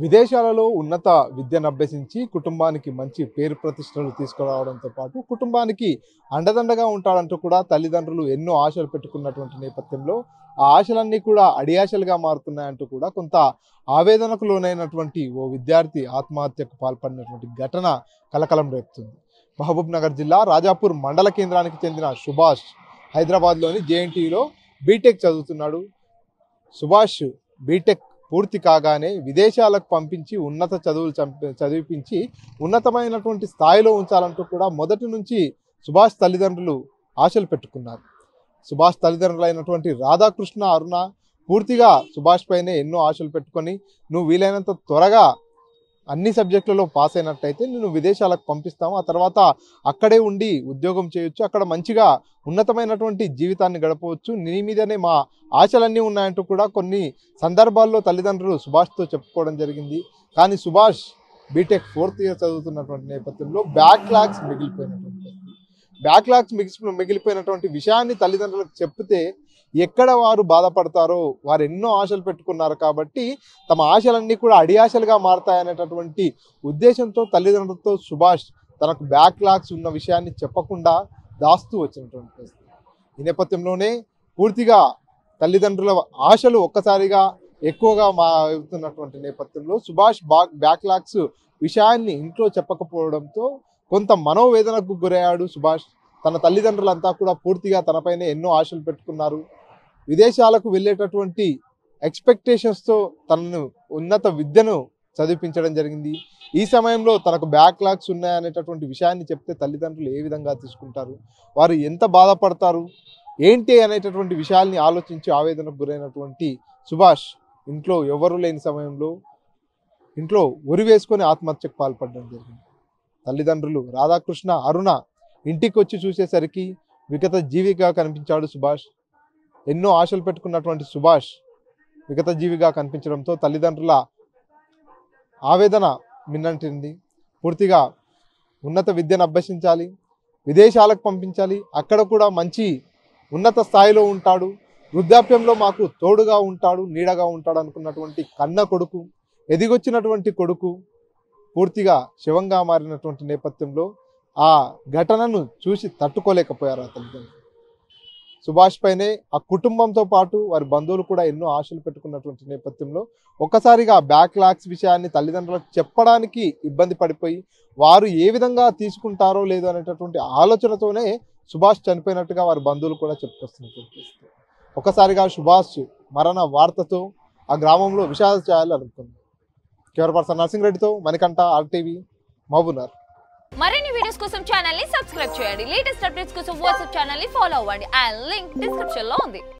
విదేశాలలో ఉన్నత విద్యను అభ్యసించి కుటుంబానికి మంచి పేరు ప్రతిష్టలు తీసుకురావడంతో పాటు కుటుంబానికి అండదండగా ఉంటాడంటూ కూడా తల్లిదండ్రులు ఎన్నో ఆశలు పెట్టుకున్నటువంటి నేపథ్యంలో ఆ ఆశలన్నీ కూడా అడియాశలుగా మారుతున్నాయంటూ కూడా కొంత ఆవేదనకు లోనైనటువంటి ఓ విద్యార్థి ఆత్మహత్యకు పాల్పడినటువంటి ఘటన కలకలం రేపుతుంది. మహబూబ్ నగర్ జిల్లా రాజాపూర్ మండల కేంద్రానికి చెందిన సుభాష్ హైదరాబాద్లోని జేఎన్టీయూలో బీటెక్ చదువుతున్నాడు. సుభాష్ బీటెక్ పూర్తి కాగానే విదేశాలకు పంపించి ఉన్నత చదువులు చదివించి ఉన్నతమైనటువంటి స్థాయిలో ఉంచాలంటూ కూడా మొదటి నుంచి సుభాష్ తల్లిదండ్రులు ఆశలు పెట్టుకున్నారు. సుభాష్ తల్లిదండ్రులైనటువంటి రాధాకృష్ణ, అరుణ పూర్తిగా సుభాష్ పైనే ఎన్నో ఆశలు పెట్టుకొని నువ్వు వీలైనంత త్వరగా అన్ని సబ్జెక్టులలో పాస్ అయినట్టయితే నేను విదేశాలకు పంపిస్తాము, ఆ తర్వాత అక్కడే ఉండి ఉద్యోగం చేయొచ్చు, అక్కడ మంచిగా ఉన్నతమైనటువంటి జీవితాన్ని గడపవచ్చు, నీ మీదనే మా ఆశలన్నీ ఉన్నాయంటూ కూడా కొన్ని సందర్భాల్లో తల్లిదండ్రులు సుభాష్తో చెప్పుకోవడం జరిగింది. కానీ సుభాష్ బీటెక్ 4th ఇయర్ చదువుతున్నటువంటి నేపథ్యంలో బ్యాక్లాగ్స్ మిగిలిపోయినటువంటి విషయాన్ని తల్లిదండ్రులకు చెప్తే ఎక్కడ వారు బాధపడతారో, వారు ఎన్నో ఆశలు పెట్టుకున్నారు కాబట్టి తమ ఆశలన్నీ కూడా అడియాశలుగా మారతాయనేటటువంటి ఉద్దేశంతో తల్లిదండ్రులతో సుభాష్ తనకు బ్యాక్లాగ్స్ ఉన్న విషయాన్ని చెప్పకుండా దాస్తూ వచ్చినటువంటి పరిస్థితి. ఈ నేపథ్యంలోనే పూర్తిగా తల్లిదండ్రుల ఆశలు ఒక్కసారిగా ఎక్కువగా అవుతున్నటువంటి నేపథ్యంలో సుభాష్ బ్యాక్లాగ్స్ విషయాన్ని ఇంట్లో చెప్పకపోవడంతో కొంత మనోవేదనకు గురయ్యాడు సుభాష్. తన తల్లిదండ్రులంతా కూడా పూర్తిగా తనపైనే ఎన్నో ఆశలు పెట్టుకున్నారు. విదేశాలకు వెళ్ళేటటువంటి ఎక్స్పెక్టేషన్స్తో తనను ఉన్నత విద్యను చదివించడం జరిగింది. ఈ సమయంలో తనకు బ్యాక్లాగ్స్ ఉన్నాయనేటటువంటి విషయాన్ని చెప్తే తల్లిదండ్రులు ఏ విధంగా తీసుకుంటారు, వారు ఎంత బాధపడతారు ఏంటి అనేటటువంటి విషయాల్ని ఆలోచించి ఆవేదనకు గురైనటువంటి సుభాష్ ఇంట్లో ఎవరు లేని సమయంలో ఇంట్లో ఉరి వేసుకొని ఆత్మహత్యకు పాల్పడడం జరిగింది. తల్లిదండ్రులు రాధాకృష్ణ, అరుణ ఇంటికి వచ్చి చూసేసరికి విగత జీవిగా కనిపించాడు సుభాష్. ఎన్నో ఆశలు పెట్టుకున్నటువంటి సుభాష్ విగత జీవిగా కనిపించడంతో తల్లిదండ్రుల ఆవేదన మిన్నంటింది. పూర్తిగా ఉన్నత విద్యను అభ్యసించాలి, విదేశాలకు పంపించాలి, అక్కడ కూడా మంచి ఉన్నత స్థాయిలో ఉంటాడు, వృద్ధాప్యంలో మాకు తోడుగా ఉంటాడు, నీడగా ఉంటాడు అనుకున్నటువంటి కన్న కొడుకు, ఎదిగొచ్చినటువంటి కొడుకు పూర్తిగా శవంగా మారినటువంటి నేపథ్యంలో ఆ ఘటనను చూసి తట్టుకోలేకపోయారు ఆ తల్లిదండ్రులు. సుభాష్ పైనే ఆ కుటుంబంతో పాటు వారి బంధువులు కూడా ఎన్నో ఆశలు పెట్టుకున్నటువంటి నేపథ్యంలో ఒక్కసారిగా బ్యాక్లాగ్స్ విషయాన్ని తల్లిదండ్రులకు చెప్పడానికి ఇబ్బంది పడిపోయి వారు ఏ విధంగా తీసుకుంటారో లేదో అనేటటువంటి ఆలోచనతోనే సుభాష్ చనిపోయినట్టుగా వారి బంధువులు కూడా చెప్పుకొస్తున్నటువంటి ఒక్కసారిగా సుభాష్ మరణ వార్తతో ఆ గ్రామంలో విషాద ఛాయలు అనుకుంది. కెమెరా పర్సన్ నర్సింగ్ రెడ్డితో మణికంఠ, RTV, మహబూబ్ నగర్. మరిన్ని వీడియోస్ కోసం ఛానల్ ని సబ్స్క్రైబ్ చేయండి. లేటెస్ట్ అప్డేట్స్ కోసం వాట్సాప్ ఛానల్ ని ఫాలో అవ్వండి. ఆ లింక్ డిస్క్రిప్షన్ లో ఉంది.